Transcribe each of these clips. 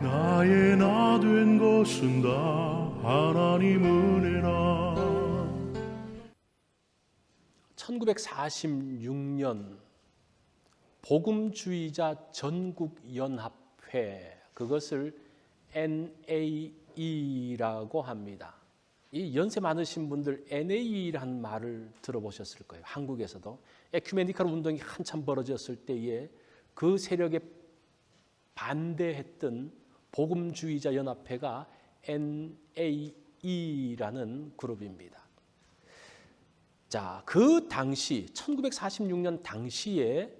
나의 나 된 것은 다 하나님 은혜라. 1946년 복음주의자 전국연합회, 그것을 NAE라고 합니다. 이 연세 많으신 분들 NAE라는 말을 들어보셨을 거예요. 한국에서도 에큐메니컬 운동이 한참 벌어졌을 때에 그 세력에 반대했던 복음주의자 연합회가 NAE라는 그룹입니다. 자, 그 당시 1946년 당시에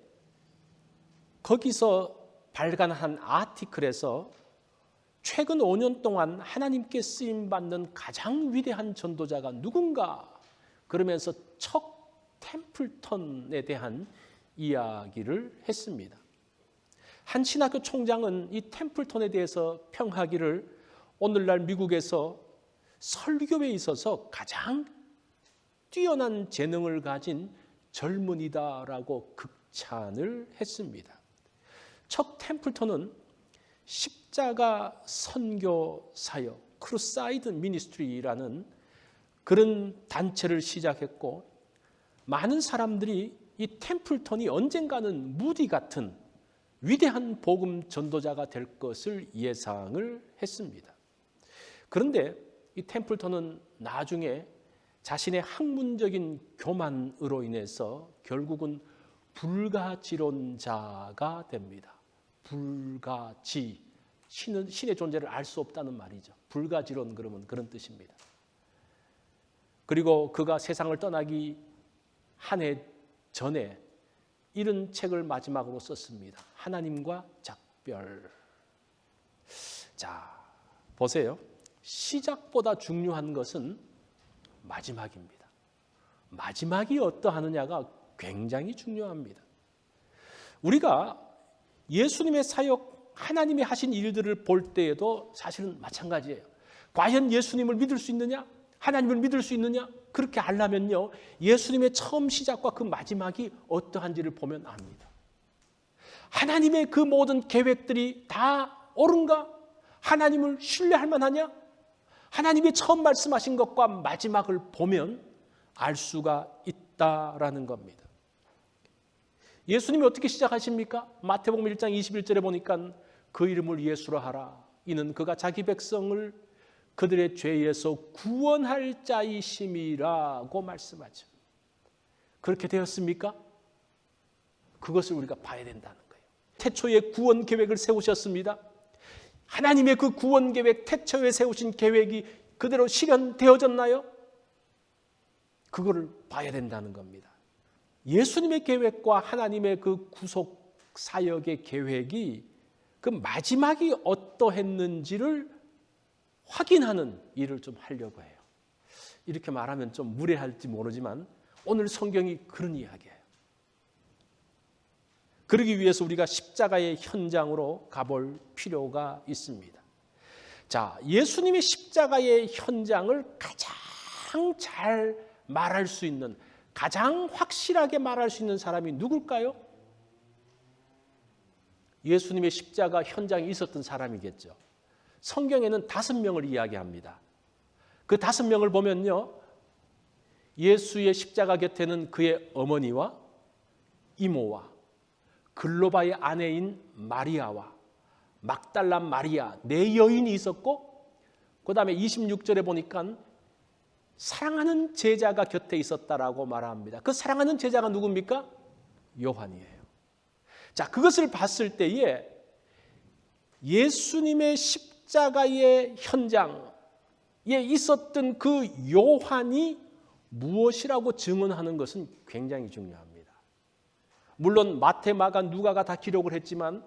거기서 발간한 아티클에서 최근 5년 동안 하나님께 쓰임받는 가장 위대한 전도자가 누군가 그러면서 척 템플턴에 대한 이야기를 했습니다. 한 신학교 총장은 이 템플턴에 대해서 평하기를 오늘날 미국에서 설교에 있어서 가장 뛰어난 재능을 가진 젊은이다라고 극찬을 했습니다. 척 템플턴은 십자가 선교 사역, 크루사이드 미니스트리라는 그런 단체를 시작했고, 많은 사람들이 이 템플턴이 언젠가는 무디 같은 위대한 복음 전도자가 될 것을 예상을 했습니다. 그런데 이 템플턴은 나중에 자신의 학문적인 교만으로 인해서 결국은 불가지론자가 됩니다. 불가지, 신의 존재를 알 수 없다는 말이죠. 불가지론 그러면 그런 뜻입니다. 그리고 그가 세상을 떠나기 한 해 전에 이런 책을 마지막으로 썼습니다. 하나님과 작별. 자, 보세요. 시작보다 중요한 것은 마지막입니다. 마지막이 어떠하느냐가 굉장히 중요합니다. 우리가 예수님의 사역, 하나님이 하신 일들을 볼 때에도 사실은 마찬가지예요. 과연 예수님을 믿을 수 있느냐? 하나님을 믿을 수 있느냐? 그렇게 알려면요, 예수님의 처음 시작과 그 마지막이 어떠한지를 보면 압니다. 하나님의 그 모든 계획들이 다 옳은가? 하나님을 신뢰할 만하냐? 하나님이 처음 말씀하신 것과 마지막을 보면 알 수가 있다라는 겁니다. 예수님이 어떻게 시작하십니까? 마태복음 1장 21절에 보니까 그 이름을 예수라 하라. 이는 그가 자기 백성을 그들의 죄에서 구원할 자이심이라고 말씀하죠. 그렇게 되었습니까? 그것을 우리가 봐야 된다는 거예요. 태초에 구원 계획을 세우셨습니다. 하나님의 그 구원 계획, 태초에 세우신 계획이 그대로 실현되어졌나요? 그거를 봐야 된다는 겁니다. 예수님의 계획과 하나님의 그 구속 사역의 계획이 그 마지막이 어떠했는지를 확인하는 일을 좀 하려고 해요. 이렇게 말하면 좀 무례할지 모르지만 오늘 성경이 그런 이야기예요. 그러기 위해서 우리가 십자가의 현장으로 가볼 필요가 있습니다. 자, 예수님의 십자가의 현장을 가장 잘 말할 수 있는, 가장 확실하게 말할 수 있는 사람이 누굴까요? 예수님의 십자가 현장에 있었던 사람이겠죠. 성경에는 5명을 이야기합니다. 그 5명을 보면요, 예수의 십자가 곁에는 그의 어머니와 이모와 글로바의 아내인 마리아와 막달라 마리아 4여인이 있었고, 그 다음에 26절에 보니까 사랑하는 제자가 곁에 있었다라고 말합니다. 그 사랑하는 제자가 누굽니까? 요한이에요. 자, 그것을 봤을 때에 예수님의 십자가의 현장에 있었던 그 요한이 무엇이라고 증언하는 것은 굉장히 중요합니다. 물론 마태, 마가, 누가가 다 기록을 했지만,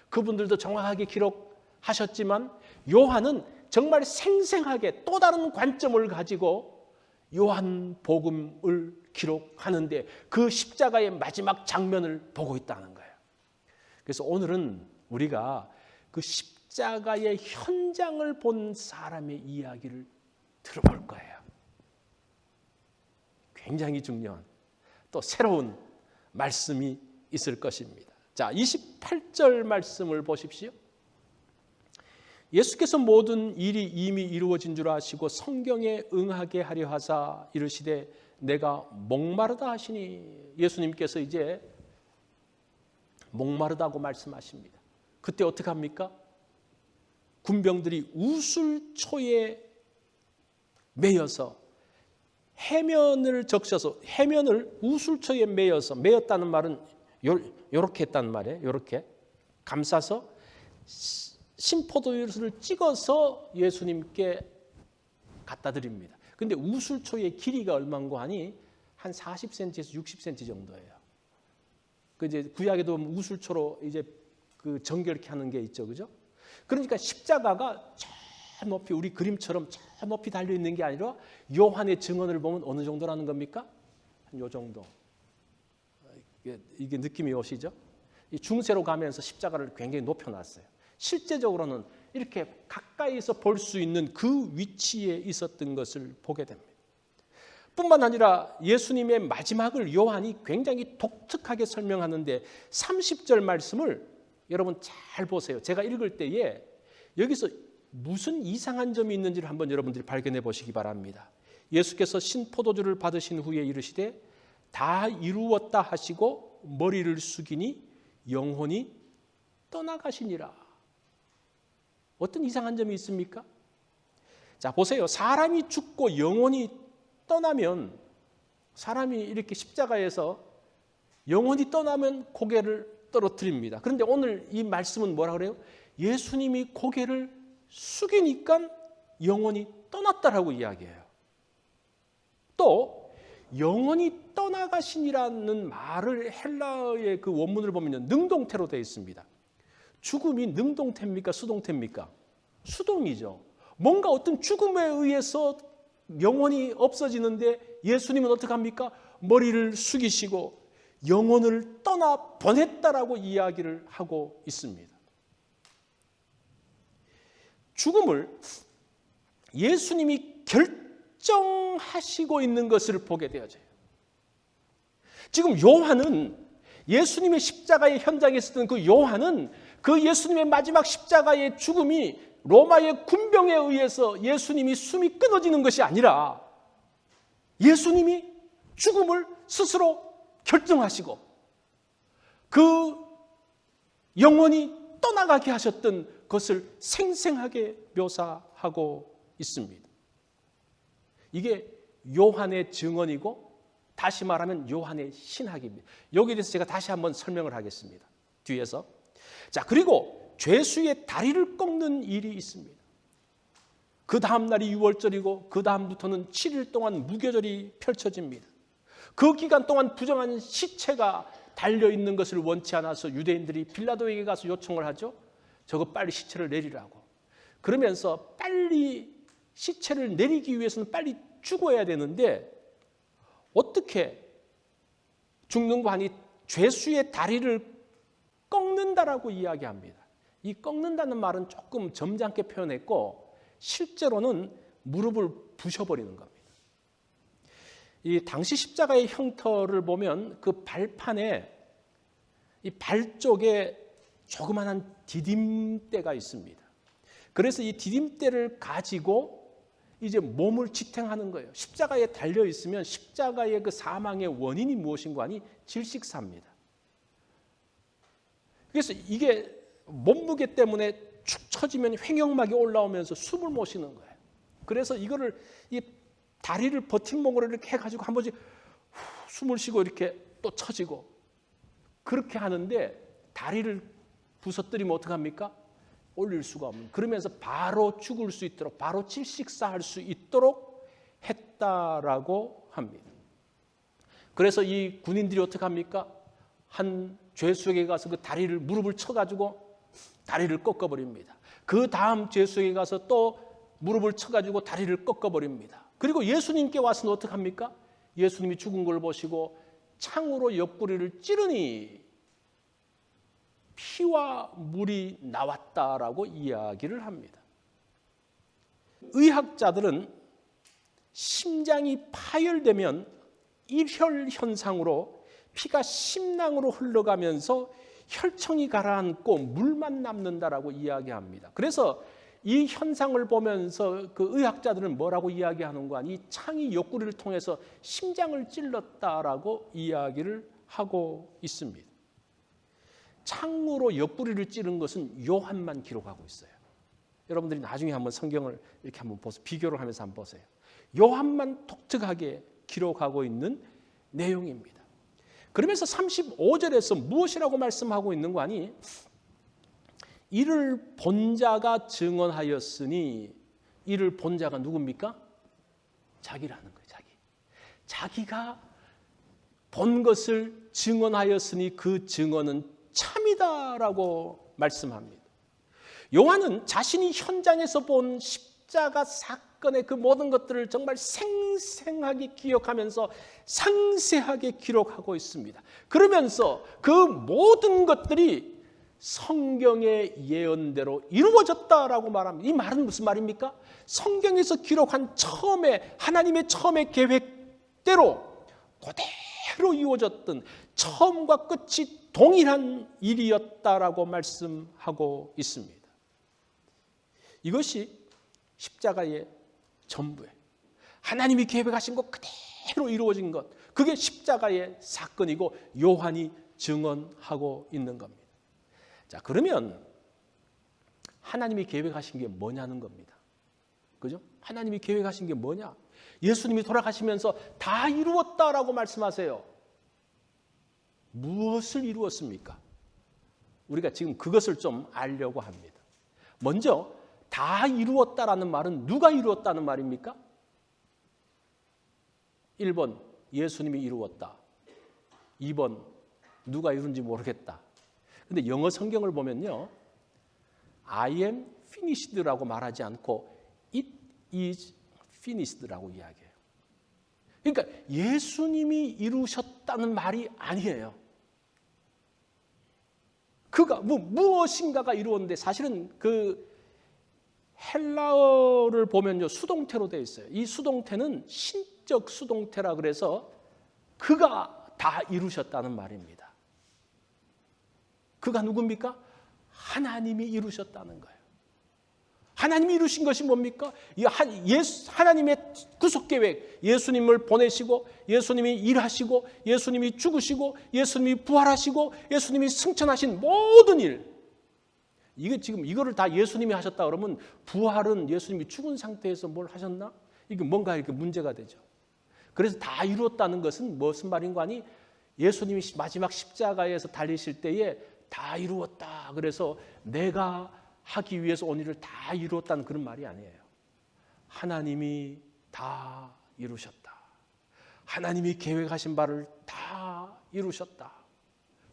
그분들도 정확하게 기록하셨지만, 요한은 정말 생생하게 또 다른 관점을 가지고 요한 복음을 기록하는데 그 십자가의 마지막 장면을 보고 있다는 거예요. 그래서 오늘은 우리가 그 십자가의 현장을 본 사람의 이야기를 들어볼 거예요. 굉장히 중요한 또 새로운 말씀이 있을 것입니다. 자, 28절 말씀을 보십시오. 예수께서 모든 일이 이미 이루어진 줄 아시고 성경에 응하게 하려 하사 이르시되 내가 목마르다 하시니, 예수님께서 이제 목마르다고 말씀하십니다. 그때 어떻게 합니까? 군병들이 우술초에 매여서 해면을 적셔서, 해면을 우술초에 매여서, 매였다는 말은 요렇게 했다는 말이에요. 요렇게 감싸서 신포도주를 찍어서 예수님께 갖다 드립니다. 근데 우술초의 길이가 얼마인고 하니 한 40cm에서 60cm 정도예요. 그 이제 구약에도 우술초로 이제 그 정결케 하는 게 있죠, 그죠? 그러니까 십자가가 저 높이, 우리 그림처럼 저 높이 달려 있는 게 아니라 요한의 증언을 보면 어느 정도라는 겁니까? 한 요 정도. 이게 느낌이 오시죠? 이 중세로 가면서 십자가를 굉장히 높여놨어요. 실제적으로는 이렇게 가까이서 볼 수 있는 그 위치에 있었던 것을 보게 됩니다. 뿐만 아니라 예수님의 마지막을 요한이 굉장히 독특하게 설명하는데 30절 말씀을 여러분 잘 보세요. 제가 읽을 때에 여기서 무슨 이상한 점이 있는지를 한번 여러분들이 발견해 보시기 바랍니다. 예수께서 신포도주를 받으신 후에 이르시되 다 이루었다 하시고 머리를 숙이니 영혼이 떠나가시니라. 어떤 이상한 점이 있습니까? 자, 보세요. 사람이 죽고 영혼이 떠나면, 사람이 이렇게 십자가에서 영혼이 떠나면 고개를 떨어뜨립니다. 그런데 오늘 이 말씀은 뭐라 그래요? 예수님이 고개를 숙이니까 영혼이 떠났다라고 이야기해요. 또 영혼이 떠나가시니라는 말을 헬라어의 그 원문을 보면 능동태로 되어 있습니다. 죽음이 능동태입니까? 수동태입니까? 수동이죠. 뭔가 어떤 죽음에 의해서 영혼이 없어지는데 예수님은 어떻게 합니까? 머리를 숙이시고 영혼을 떠나 보냈다라고 이야기를 하고 있습니다. 죽음을 예수님이 결정하시고 있는 것을 보게 되어져요. 지금 요한은, 예수님의 십자가의 현장에 있었던 그 요한은 그 예수님의 마지막 십자가의 죽음이 로마의 군병에 의해서 예수님이 숨이 끊어지는 것이 아니라 예수님이 죽음을 스스로 결정하시고 그 영혼이 떠나가게 하셨던 것을 생생하게 묘사하고 있습니다. 이게 요한의 증언이고 다시 말하면 요한의 신학입니다. 여기에 대해서 제가 다시 한번 설명을 하겠습니다. 뒤에서. 자, 그리고 죄수의 다리를 꺾는 일이 있습니다. 그 다음 날이 6월절이고 그 다음부터는 7일 동안 무교절이 펼쳐집니다. 그 기간 동안 부정한 시체가 달려있는 것을 원치 않아서 유대인들이 빌라도에게 가서 요청을 하죠. 저거 빨리 시체를 내리라고. 그러면서 빨리 시체를 내리기 위해서는 빨리 죽어야 되는데 어떻게 죽는가 하니 죄수의 다리를 꺾는다라고 이야기합니다. 이 꺾는다는 말은 조금 점잖게 표현했고 실제로는 무릎을 부셔버리는 겁니다. 이 당시 십자가의 형태를 보면 그 발판에 이 발 쪽에 조그마한 디딤대가 있습니다. 그래서 이 디딤대를 가지고 이제 몸을 지탱하는 거예요. 십자가에 달려 있으면 십자가의 그 사망의 원인이 무엇인가 하니 질식사입니다. 그래서 이게 몸무게 때문에 축 처지면 횡격막이 올라오면서 숨을 못 쉬는 거예요. 그래서 이거를 이 다리를 버팀목으로 이렇게 해가지고 한 번씩 숨을 쉬고 이렇게 또 처지고 그렇게 하는데 다리를 부서뜨리면 어떡합니까? 올릴 수가 없는. 그러면서 바로 죽을 수 있도록, 바로 질식사할 수 있도록 했다라고 합니다. 그래서 이 군인들이 어떻게 합니까? 한 죄수에게 가서 그 다리를, 무릎을 쳐가지고 다리를 꺾어버립니다. 그 다음 죄수에게 가서 또 무릎을 쳐가지고 다리를 꺾어버립니다. 그리고 예수님께 와서는 어떻게 합니까? 예수님이 죽은 걸 보시고 창으로 옆구리를 찌르니 피와 물이 나왔다라고 이야기를 합니다. 의학자들은 심장이 파열되면 일혈 현상으로 피가 심낭으로 흘러가면서 혈청이 가라앉고 물만 남는다라고 이야기합니다. 그래서 이 현상을 보면서 그 의학자들은 뭐라고 이야기하는가? 이 창이 옆구리를 통해서 심장을 찔렀다라고 이야기를 하고 있습니다. 창으로 옆구리를 찌른 것은 요한만 기록하고 있어요. 여러분들이 나중에 한번 성경을 이렇게 한번 보세요. 비교를 하면서 한번 보세요. 요한만 독특하게 기록하고 있는 내용입니다. 그러면서 35절에서 무엇이라고 말씀하고 있는 거 아니? 이를 본 자가 증언하였으니, 이를 본 자가 누굽니까? 자기라는 거예요. 자기가 본 것을 증언하였으니 그 증언은 참이다라고 말씀합니다. 요한은 자신이 현장에서 본 십자가 사건의 그 모든 것들을 정말 생생하게 기억하면서 상세하게 기록하고 있습니다. 그러면서 그 모든 것들이 성경의 예언대로 이루어졌다라고 말합니다. 이 말은 무슨 말입니까? 성경에서 기록한 하나님의 처음의 계획대로 그대로 이루어졌던 처음과 끝이 동일한 일이었다라고 말씀하고 있습니다. 이것이 십자가의 전부예요. 하나님이 계획하신 것 그대로 이루어진 것, 그게 십자가의 사건이고 요한이 증언하고 있는 겁니다. 자, 그러면 하나님이 계획하신 게 뭐냐는 겁니다. 그죠? 하나님이 계획하신 게 뭐냐? 예수님이 돌아가시면서 다 이루었다라고 말씀하세요. 무엇을 이루었습니까? 우리가 지금 그것을 좀 알려고 합니다. 먼저 다 이루었다라는 말은 누가 이루었다는 말입니까? 1번 예수님이 이루었다. 2번 누가 이룬지 모르겠다. 근데 영어 성경을 보면요, I am finished라고 말하지 않고 it is finished라고 이야기해요. 그러니까 예수님이 이루셨다는 말이 아니에요. 그가 무엇인가가 이루었는데, 사실은 그 헬라어를 보면요, 수동태로 되어 있어요. 이 수동태는 신적 수동태라 그래서 그가 다 이루셨다는 말입니다. 그가 누굽니까? 하나님이 이루셨다는 거예요. 하나님이 이루신 것이 뭡니까? 하나님의 구속계획, 예수님을 보내시고 예수님이 일하시고 예수님이 죽으시고 예수님이 부활하시고 예수님이 승천하신 모든 일, 이게 지금 이거를 다 예수님이 하셨다 그러면 부활은 예수님이 죽은 상태에서 뭘 하셨나? 이게 뭔가 이렇게 문제가 되죠. 그래서 다 이루었다는 것은 무슨 말인가 하니, 예수님이 마지막 십자가에서 달리실 때에 다 이루었다, 그래서 내가 하기 위해서 온 일을 다 이루었다는 그런 말이 아니에요. 하나님이 다 이루셨다. 하나님이 계획하신 바를 다 이루셨다.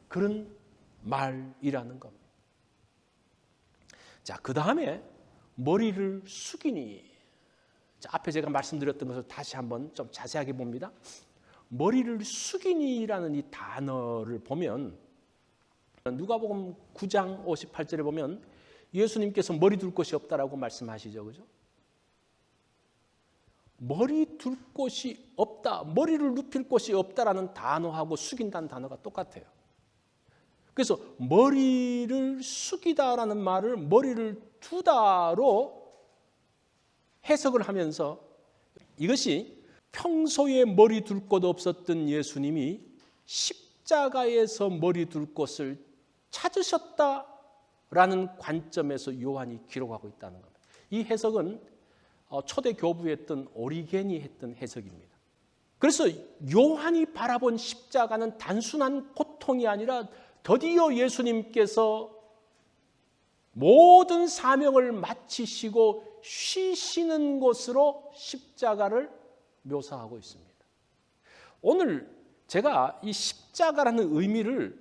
그런 말이라는 겁니다. 자, 그 다음에 머리를 숙이니. 자, 앞에 제가 말씀드렸던 것을 다시 한번 좀 자세하게 봅니다. 머리를 숙이니라는 이 단어를 보면, 누가복음 9장 58절에 보면 예수님께서 머리 둘 곳이 없다라고 말씀하시죠. 그죠? 머리 둘 곳이 없다, 머리를 눕힐 곳이 없다라는 단어하고 숙인다는 단어가 똑같아요. 그래서 머리를 숙이다라는 말을 머리를 두다로 해석을 하면서, 이것이 평소에 머리 둘 곳 없었던 예수님이 십자가에서 머리 둘 곳을 찾으셨다라는 관점에서 요한이 기록하고 있다는 겁니다. 이 해석은 초대 교부에 했던 오리겐이 했던 해석입니다. 그래서 요한이 바라본 십자가는 단순한 고통이 아니라 드디어 예수님께서 모든 사명을 마치시고 쉬시는 곳으로 십자가를 묘사하고 있습니다. 오늘 제가 이 십자가라는 의미를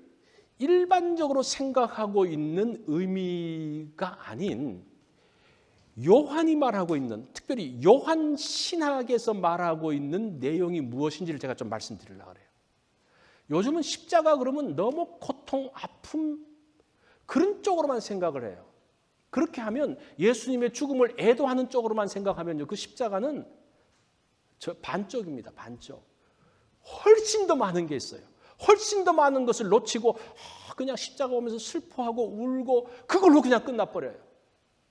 일반적으로 생각하고 있는 의미가 아닌, 요한이 말하고 있는, 특별히 요한 신학에서 말하고 있는 내용이 무엇인지를 제가 좀 말씀드리려고 해요. 요즘은 십자가 그러면 너무 고통, 아픔 그런 쪽으로만 생각을 해요. 그렇게 하면 예수님의 죽음을 애도하는 쪽으로만 생각하면요, 그 십자가는 반쪽입니다. 반쪽. 훨씬 더 많은 게 있어요. 훨씬 더 많은 것을 놓치고 그냥 십자가 오면서 슬퍼하고 울고 그걸로 그냥 끝나버려요.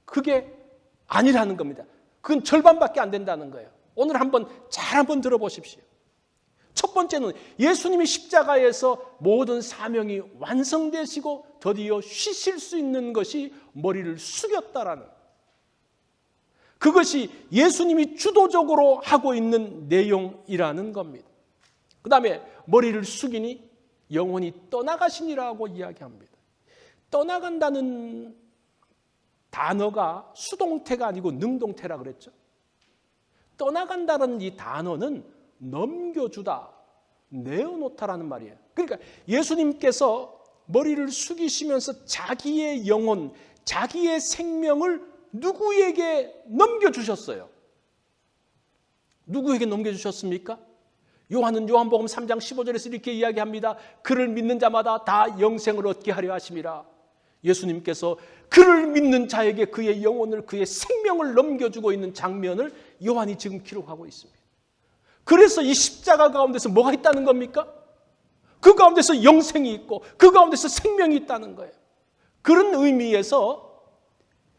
그게 아니라는 겁니다. 그건 절반밖에 안 된다는 거예요. 오늘 잘 한번 들어보십시오. 첫 번째는 예수님이 십자가에서 모든 사명이 완성되시고 드디어 쉬실 수 있는 것이 머리를 숙였다라는, 그것이 예수님이 주도적으로 하고 있는 내용이라는 겁니다. 그 다음에 머리를 숙이니 영혼이 떠나가시니라고 이야기합니다. 떠나간다는 단어가 수동태가 아니고 능동태라 그랬죠. 떠나간다는 이 단어는 넘겨주다, 내어놓다라는 말이에요. 그러니까 예수님께서 머리를 숙이시면서 자기의 영혼, 자기의 생명을 누구에게 넘겨주셨어요? 누구에게 넘겨주셨습니까? 요한은 요한복음 3장 15절에서 이렇게 이야기합니다. 그를 믿는 자마다 다 영생을 얻게 하려 하심이라. 예수님께서 그를 믿는 자에게 그의 영혼을, 그의 생명을 넘겨주고 있는 장면을 요한이 지금 기록하고 있습니다. 그래서 이 십자가 가운데서 뭐가 있다는 겁니까? 그 가운데서 영생이 있고 그 가운데서 생명이 있다는 거예요. 그런 의미에서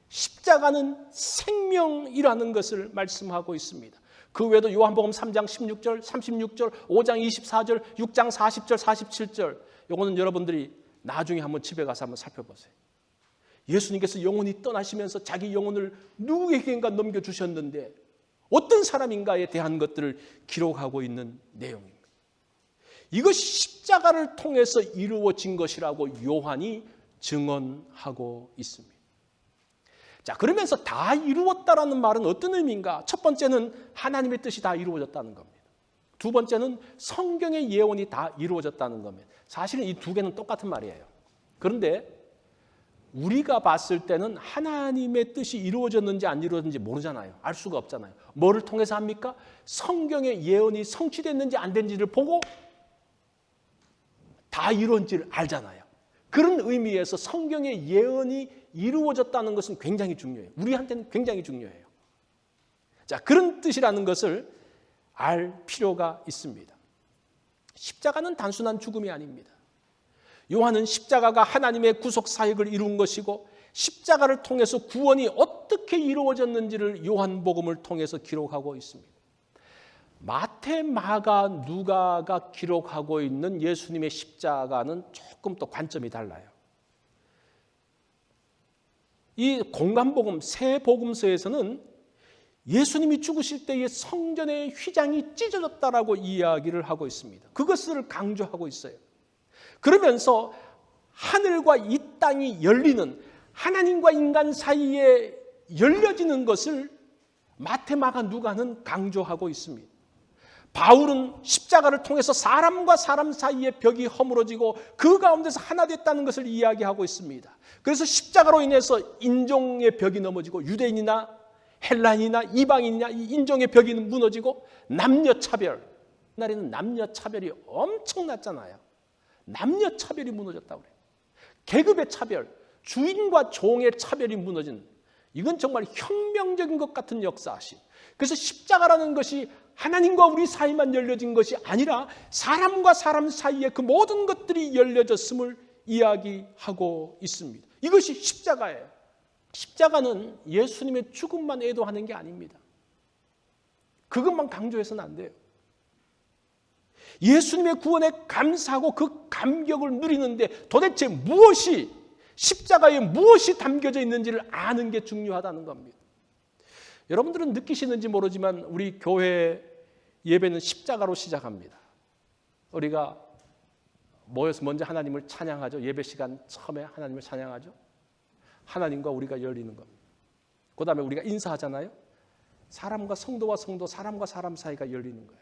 십자가는 생명이라는 것을 말씀하고 있습니다. 그 외에도 요한복음 3장 16절, 36절, 5장 24절, 6장 40절, 47절, 이거는 여러분들이 나중에 한번 집에 가서 한번 살펴보세요. 예수님께서 영혼이 떠나시면서 자기 영혼을 누구에게인가 넘겨주셨는데 어떤 사람인가에 대한 것들을 기록하고 있는 내용입니다. 이것이 십자가를 통해서 이루어진 것이라고 요한이 증언하고 있습니다. 자, 그러면서 다 이루었다라는 말은 어떤 의미인가? 첫 번째는 하나님의 뜻이 다 이루어졌다는 겁니다. 두 번째는 성경의 예언이 다 이루어졌다는 겁니다. 사실은 이 두 개는 똑같은 말이에요. 그런데 우리가 봤을 때는 하나님의 뜻이 이루어졌는지 안 이루어졌는지 모르잖아요. 알 수가 없잖아요. 뭐를 통해서 합니까? 성경의 예언이 성취됐는지 안 됐는지를 보고 다 이루어진지를 알잖아요. 그런 의미에서 성경의 예언이 이루어졌다는 것은 굉장히 중요해요. 우리한테는 굉장히 중요해요. 자, 그런 뜻이라는 것을 알 필요가 있습니다. 십자가는 단순한 죽음이 아닙니다. 요한은 십자가가 하나님의 구속 사역을 이룬 것이고 십자가를 통해서 구원이 어떻게 이루어졌는지를 요한복음을 통해서 기록하고 있습니다. 마태, 마가, 누가가 기록하고 있는 예수님의 십자가는 조금 또 관점이 달라요. 이 공간복음, 새 복음서에서는 예수님이 죽으실 때의 성전의 휘장이 찢어졌다라고 이야기를 하고 있습니다. 그것을 강조하고 있어요. 그러면서 하늘과 이 땅이 열리는, 하나님과 인간 사이에 열려지는 것을 마태, 마가, 누가는 강조하고 있습니다. 바울은 십자가를 통해서 사람과 사람 사이의 벽이 허물어지고 그 가운데서 하나 됐다는 것을 이야기하고 있습니다. 그래서 십자가로 인해서 인종의 벽이 넘어지고 유대인이나 헬라인이나 이방인이나 이 인종의 벽이 무너지고 남녀차별, 옛날에는 남녀차별이 엄청났잖아요. 남녀차별이 무너졌다고 그래요. 계급의 차별, 주인과 종의 차별이 무너진, 이건 정말 혁명적인 것 같은 역사시. 그래서 십자가라는 것이 하나님과 우리 사이만 열려진 것이 아니라 사람과 사람 사이에 그 모든 것들이 열려졌음을 이야기하고 있습니다. 이것이 십자가예요. 십자가는 예수님의 죽음만 애도하는 게 아닙니다. 그것만 강조해서는 안 돼요. 예수님의 구원에 감사하고 그 감격을 누리는데 도대체 무엇이, 십자가에 무엇이 담겨져 있는지를 아는 게 중요하다는 겁니다. 여러분들은 느끼시는지 모르지만 우리 교회 예배는 십자가로 시작합니다. 우리가 모여서 먼저 하나님을 찬양하죠. 예배 시간 처음에 하나님을 찬양하죠. 하나님과 우리가 열리는 겁니다. 그 다음에 우리가 인사하잖아요. 사람과 성도와 성도, 사람과 사람 사이가 열리는 거예요.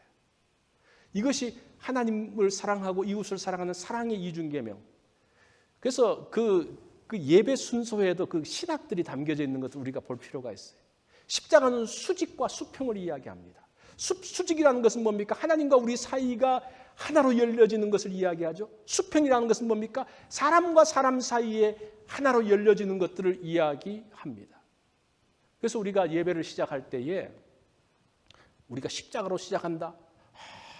이것이 하나님을 사랑하고 이웃을 사랑하는 사랑의 이중계명. 그래서 그 예배 순서에도 그 신학들이 담겨져 있는 것을 우리가 볼 필요가 있어요. 십자가는 수직과 수평을 이야기합니다. 수직이라는 것은 뭡니까? 하나님과 우리 사이가 하나로 열려지는 것을 이야기하죠. 수평이라는 것은 뭡니까? 사람과 사람 사이에 하나로 열려지는 것들을 이야기합니다. 그래서 우리가 예배를 시작할 때에 우리가 십자가로 시작한다.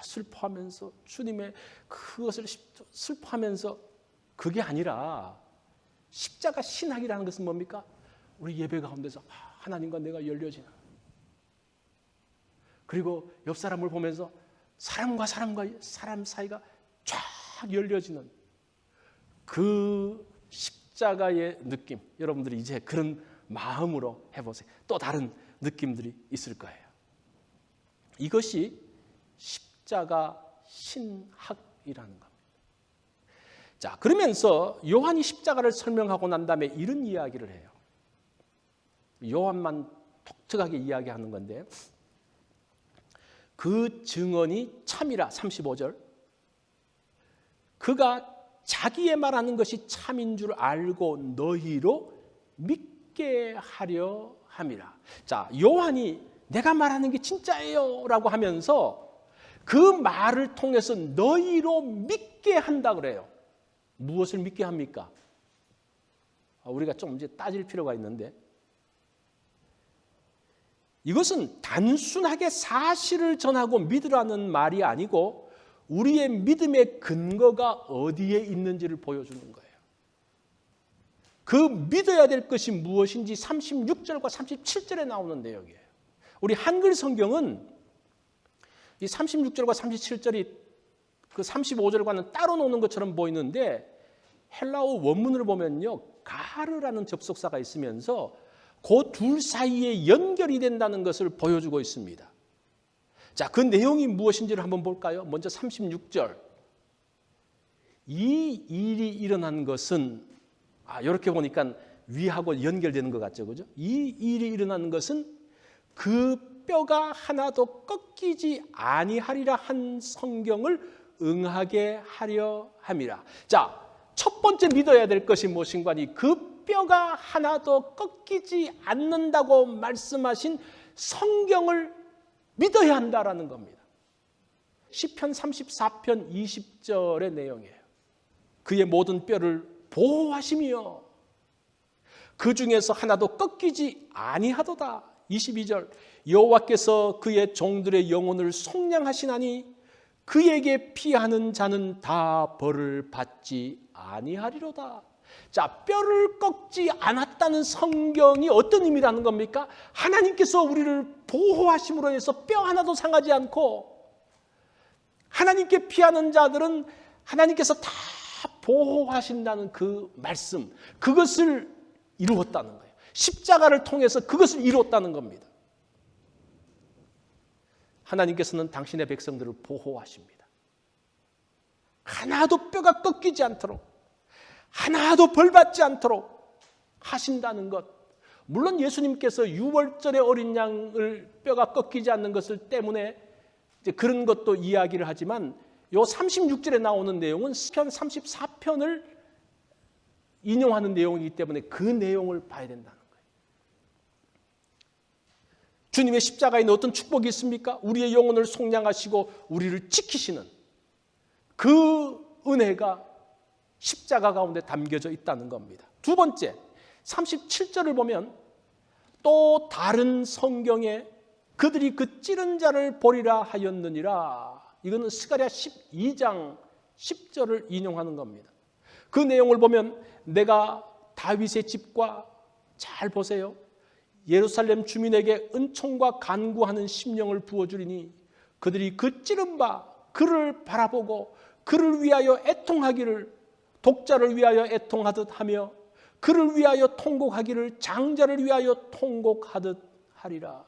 슬퍼하면서 주님의 그것을 슬퍼하면서, 그게 아니라 십자가 신학이라는 것은 뭡니까? 우리 예배 가운데서 하나님과 내가 열려지는, 그리고 옆 사람을 보면서 사람과 사람 사이가 쫙 열려지는 그 십자가의 느낌, 여러분들이 이제 그런 마음으로 해보세요. 또 다른 느낌들이 있을 거예요. 이것이 십자가 신학이라는 겁니다. 자, 그러면서 요한이 십자가를 설명하고 난 다음에 이런 이야기를 해요. 요한만 독특하게 이야기하는 건데, 그 증언이 참이라, 35절. 그가 자기의 말하는 것이 참인 줄 알고 너희로 믿게 하려 함이라. 자, 요한이 내가 말하는 게 진짜예요 라고 하면서 그 말을 통해서 너희로 믿게 한다 그래요. 무엇을 믿게 합니까? 우리가 좀 이제 따질 필요가 있는데, 이것은 단순하게 사실을 전하고 믿으라는 말이 아니고 우리의 믿음의 근거가 어디에 있는지를 보여주는 거예요. 그 믿어야 될 것이 무엇인지 36절과 37절에 나오는 내용이에요. 우리 한글 성경은 이 36절과 37절이 그 35절과는 따로 노는 것처럼 보이는데, 헬라어 원문을 보면요, 가르라는 접속사가 있으면서 그 둘 사이에 연결이 된다는 것을 보여주고 있습니다. 자, 그 내용이 무엇인지를 한번 볼까요? 먼저 36절. 이 일이 일어난 것은, 이렇게 보니까 위하고 연결되는 것 같죠, 그죠? 이 일이 일어난 것은 그 뼈가 하나도 꺾이지 아니하리라 한 성경을 응하게 하려 함이라. 자, 첫 번째 믿어야 될 것이 무엇인가 하니 그 뼈가 하나도 꺾이지 않는다고 말씀하신 성경을 믿어야 한다라는 겁니다. 시편 34편 20절의 내용이에요. 그의 모든 뼈를 보호하시며 그 중에서 하나도 꺾이지 아니하도다. 22절. 여호와께서 그의 종들의 영혼을 속량하시나니 그에게 피하는 자는 다 벌을 받지 아니하리로다. 자, 뼈를 꺾지 않았다는 성경이 어떤 의미라는 겁니까? 하나님께서 우리를 보호하심으로 해서 뼈 하나도 상하지 않고, 하나님께 피하는 자들은 하나님께서 다 보호하신다는 그 말씀, 그것을 이루었다는 거예요. 십자가를 통해서 그것을 이루었다는 겁니다. 하나님께서는 당신의 백성들을 보호하십니다. 하나도 뼈가 꺾이지 않도록, 하나도 벌받지 않도록 하신다는 것. 물론 예수님께서 유월절의 어린 양을 뼈가 꺾이지 않는 것을 때문에 이제 그런 것도 이야기를 하지만, 요 36절에 나오는 내용은 시편 34편을 인용하는 내용이기 때문에 그 내용을 봐야 된다는 거예요. 주님의 십자가에 어떤 축복이 있습니까? 우리의 영혼을 속량하시고 우리를 지키시는 그 은혜가 십자가 가운데 담겨져 있다는 겁니다. 두 번째, 37절을 보면 또 다른 성경에 그들이 그 찌른 자를 보리라 하였느니라. 이거는 스가랴 12장 10절을 인용하는 겁니다. 그 내용을 보면 내가 다윗의 집과, 잘 보세요, 예루살렘 주민에게 은총과 간구하는 심령을 부어주리니 그들이 그 찌른 바 그를 바라보고 그를 위하여 애통하기를, 독자를 위하여 애통하듯 하며 그를 위하여 통곡하기를 장자를 위하여 통곡하듯 하리라.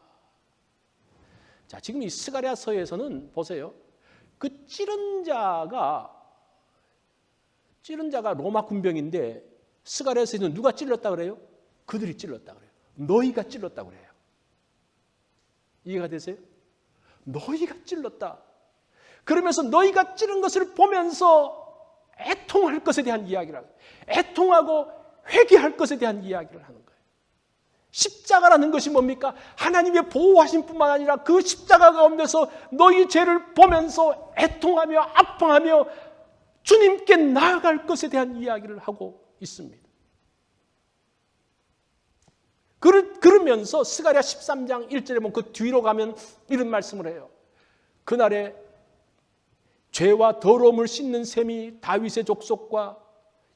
자, 지금 이 스가랴서에서는 보세요, 그 찌른 자가 로마 군병인데 스가랴서에서는 누가 찔렀다 그래요? 그들이 찔렀다 그래요. 너희가 찔렀다 그래요. 이해가 되세요? 너희가 찔렀다. 그러면서 너희가 찌른 것을 보면서 애통할 것에 대한 이야기를, 애통하고 회개할 것에 대한 이야기를 하는 거예요. 십자가라는 것이 뭡니까? 하나님의 보호하심 뿐만 아니라 그 십자가 가운데서 너희 죄를 보면서 애통하며 아파하며 주님께 나아갈 것에 대한 이야기를 하고 있습니다. 그러면서 스가랴 13장 1절에 보면 그 뒤로 가면 이런 말씀을 해요. 그날에 죄와 더러움을 씻는 셈이 다윗의 족속과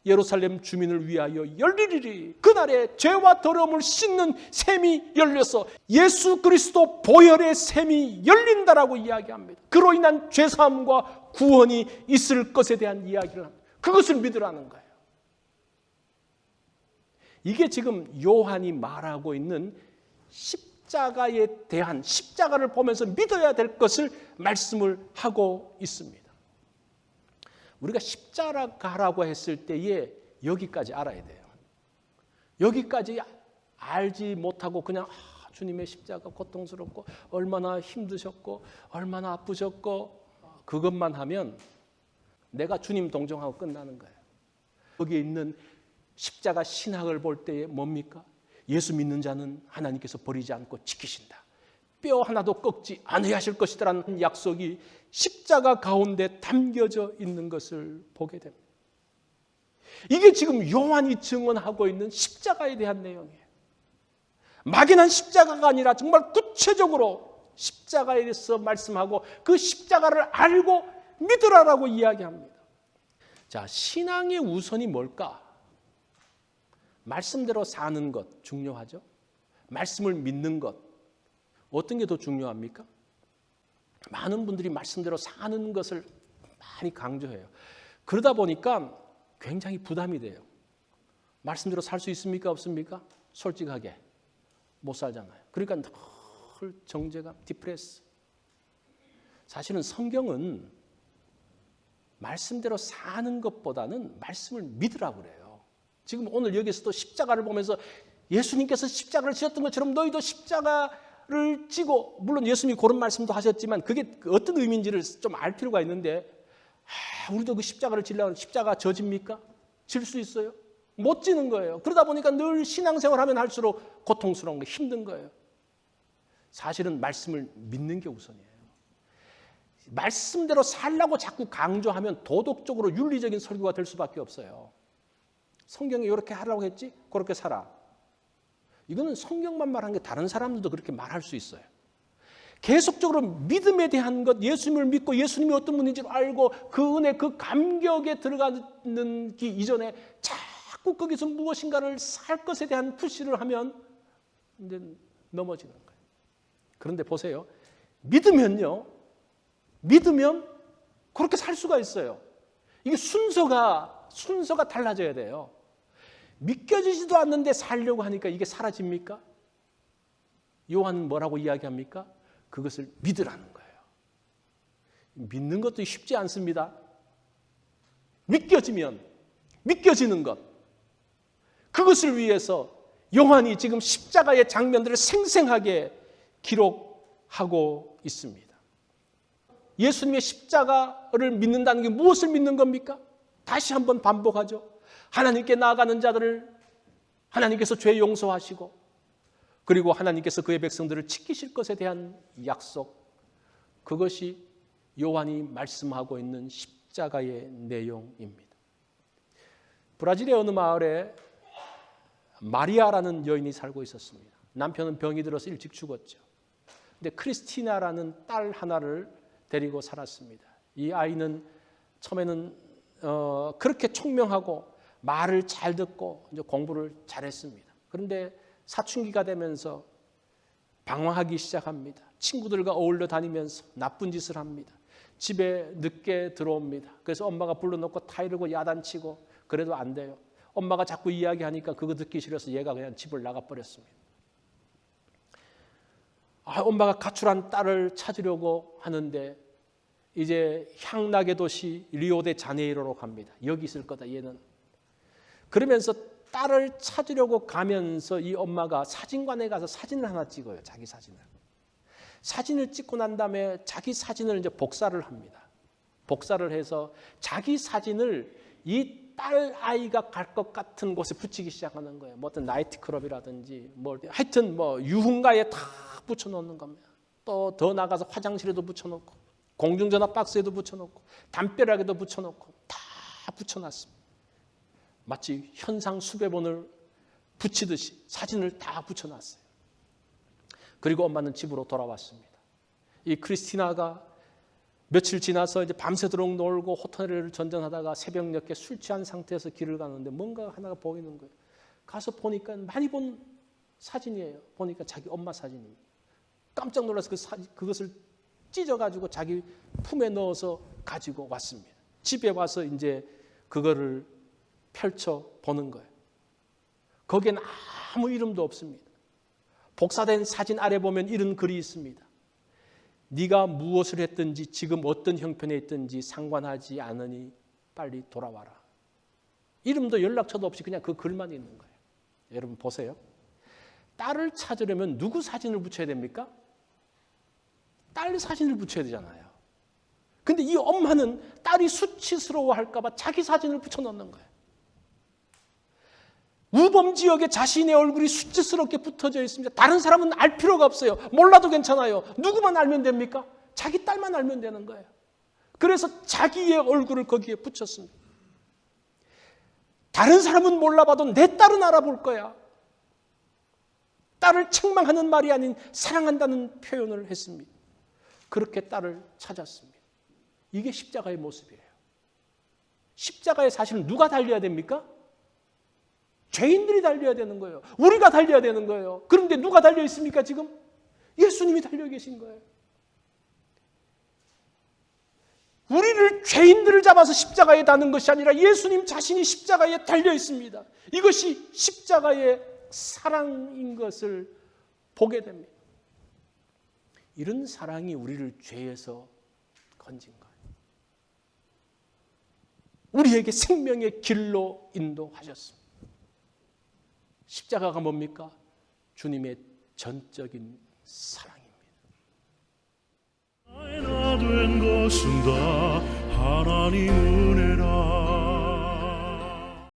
예루살렘 주민을 위하여 열리리리. 그날에 죄와 더러움을 씻는 샘이 열려서 예수 그리스도 보혈의 샘이 열린다라고 이야기합니다. 그로 인한 죄사함과 구원이 있을 것에 대한 이야기를 합니다. 그것을 믿으라는 거예요. 이게 지금 요한이 말하고 있는 십자가에 대한, 십자가를 보면서 믿어야 될 것을 말씀을 하고 있습니다. 우리가 십자가라고 했을 때에 여기까지 알아야 돼요. 여기까지 알지 못하고 그냥 주님의 십자가 고통스럽고 얼마나 힘드셨고 얼마나 아프셨고 그것만 하면 내가 주님 동정하고 끝나는 거예요. 여기에 있는 십자가 신학을 볼 때에 뭡니까? 예수 믿는 자는 하나님께서 버리지 않고 지키신다. 뼈 하나도 꺾지 않으야 하실 것이라는 약속이 십자가 가운데 담겨져 있는 것을 보게 됩니다. 이게 지금 요한이 증언하고 있는 십자가에 대한 내용이에요. 막연한 십자가가 아니라 정말 구체적으로 십자가에 대해서 말씀하고 그 십자가를 알고 믿으라라고 이야기합니다. 자, 신앙의 우선이 뭘까? 말씀대로 사는 것 중요하죠. 말씀을 믿는 것 어떤 게 더 중요합니까? 많은 분들이 말씀대로 사는 것을 많이 강조해요. 그러다 보니까 굉장히 부담이 돼요. 말씀대로 살 수 있습니까? 없습니까? 솔직하게 못 살잖아요. 그러니까 늘 정죄감, 디프레스. 사실은 성경은 말씀대로 사는 것보다는 말씀을 믿으라고 그래요. 지금 오늘 여기서도 십자가를 보면서 예수님께서 십자가를 지셨던 것처럼 너희도 십자가를 지고, 물론 예수님이 그런 말씀도 하셨지만 그게 어떤 의미인지를 좀 알 필요가 있는데, 우리도 그 십자가를 지려면 십자가 져집니까? 질 수 있어요? 못 지는 거예요. 그러다 보니까 늘 신앙생활 하면 할수록 고통스러운 거, 힘든 거예요. 사실은 말씀을 믿는 게 우선이에요. 말씀대로 살라고 자꾸 강조하면 도덕적으로 윤리적인 설교가 될 수밖에 없어요. 성경이 이렇게 하라고 했지? 그렇게 살아. 이거는 성경만 말한 게 다른 사람들도 그렇게 말할 수 있어요. 계속적으로 믿음에 대한 것, 예수님을 믿고 예수님이 어떤 분인지를 알고 그 은혜, 그 감격에 들어가는 기 이전에 자꾸 거기서 무엇인가를 살 것에 대한 푸시를 하면 이제 넘어지는 거예요. 그런데 보세요. 믿으면 그렇게 살 수가 있어요. 이게 순서가 달라져야 돼요. 믿겨지지도 않는데 살려고 하니까 이게 사라집니까? 요한은 뭐라고 이야기합니까? 그것을 믿으라는 거예요. 믿는 것도 쉽지 않습니다. 믿겨지는 것. 그것을 위해서 요한이 지금 십자가의 장면들을 생생하게 기록하고 있습니다. 예수님의 십자가를 믿는다는 게 무엇을 믿는 겁니까? 다시 한번 반복하죠. 하나님께 나아가는 자들을 하나님께서 죄 용서하시고, 그리고 하나님께서 그의 백성들을 지키실 것에 대한 약속, 그것이 요한이 말씀하고 있는 십자가의 내용입니다. 브라질의 어느 마을에 마리아라는 여인이 살고 있었습니다. 남편은 병이 들어서 일찍 죽었죠. 근데 크리스티나라는 딸 하나를 데리고 살았습니다. 이 아이는 처음에는 그렇게 총명하고 말을 잘 듣고 이제 공부를 잘했습니다. 그런데 사춘기가 되면서 방황하기 시작합니다. 친구들과 어울려 다니면서 나쁜 짓을 합니다. 집에 늦게 들어옵니다. 그래서 엄마가 불러놓고 타이르고 야단치고 그래도 안 돼요. 엄마가 자꾸 이야기하니까 그거 듣기 싫어서 얘가 그냥 집을 나가버렸습니다. 엄마가 가출한 딸을 찾으려고 하는데 이제 향락의 도시 리오데자네이로로 갑니다. 여기 있을 거다 얘는. 그러면서 딸을 찾으려고 가면서 이 엄마가 사진관에 가서 사진을 하나 찍어요. 자기 사진을. 사진을 찍고 난 다음에 자기 사진을 이제 복사를 합니다. 복사를 해서 자기 사진을 이 딸 아이가 갈 것 같은 곳에 붙이기 시작하는 거예요. 뭐 어떤 나이트클럽이라든지 하여튼 유흥가에 다 붙여놓는 겁니다. 또 더 나가서 화장실에도 붙여놓고 공중전화 박스에도 붙여놓고 담벼락에도 붙여놓고 다 붙여놨습니다. 마치 현상 수배본을 붙이듯이 사진을 다 붙여놨어요. 그리고 엄마는 집으로 돌아왔습니다. 이 크리스티나가 며칠 지나서 이제 밤새도록 놀고 호텔을 전전하다가 새벽녘에 술 취한 상태에서 길을 가는데 뭔가 하나가 보이는 거예요. 가서 보니까 많이 본 사진이에요. 보니까 자기 엄마 사진입니다. 깜짝 놀라서 그것을 찢어가지고 자기 품에 넣어서 가지고 왔습니다. 집에 와서 이제 그거를 펼쳐 보는 거예요. 거기엔 아무 이름도 없습니다. 복사된 사진 아래 보면 이런 글이 있습니다. 네가 무엇을 했든지 지금 어떤 형편에 있든지 상관하지 않으니 빨리 돌아와라. 이름도 연락처도 없이 그냥 그 글만 있는 거예요. 여러분 보세요. 딸을 찾으려면 누구 사진을 붙여야 됩니까? 딸 사진을 붙여야 되잖아요. 근데 이 엄마는 딸이 수치스러워할까 봐 자기 사진을 붙여놓는 거예요. 우범 지역에 자신의 얼굴이 수치스럽게 붙어져 있습니다. 다른 사람은 알 필요가 없어요. 몰라도 괜찮아요. 누구만 알면 됩니까? 자기 딸만 알면 되는 거예요. 그래서 자기의 얼굴을 거기에 붙였습니다. 다른 사람은 몰라봐도 내 딸은 알아볼 거야. 딸을 책망하는 말이 아닌 사랑한다는 표현을 했습니다. 그렇게 딸을 찾았습니다. 이게 십자가의 모습이에요. 십자가의 사실은 누가 달려야 됩니까? 죄인들이 달려야 되는 거예요. 우리가 달려야 되는 거예요. 그런데 누가 달려 있습니까 지금? 예수님이 달려 계신 거예요. 우리를 죄인들을 잡아서 십자가에 다는 것이 아니라 예수님 자신이 십자가에 달려 있습니다. 이것이 십자가의 사랑인 것을 보게 됩니다. 이런 사랑이 우리를 죄에서 건진 거예요. 우리에게 생명의 길로 인도하셨습니다. 십자가가 뭡니까? 주님의 전적인 사랑입니다. 나의 나 된 것은 다 하나님 은혜라.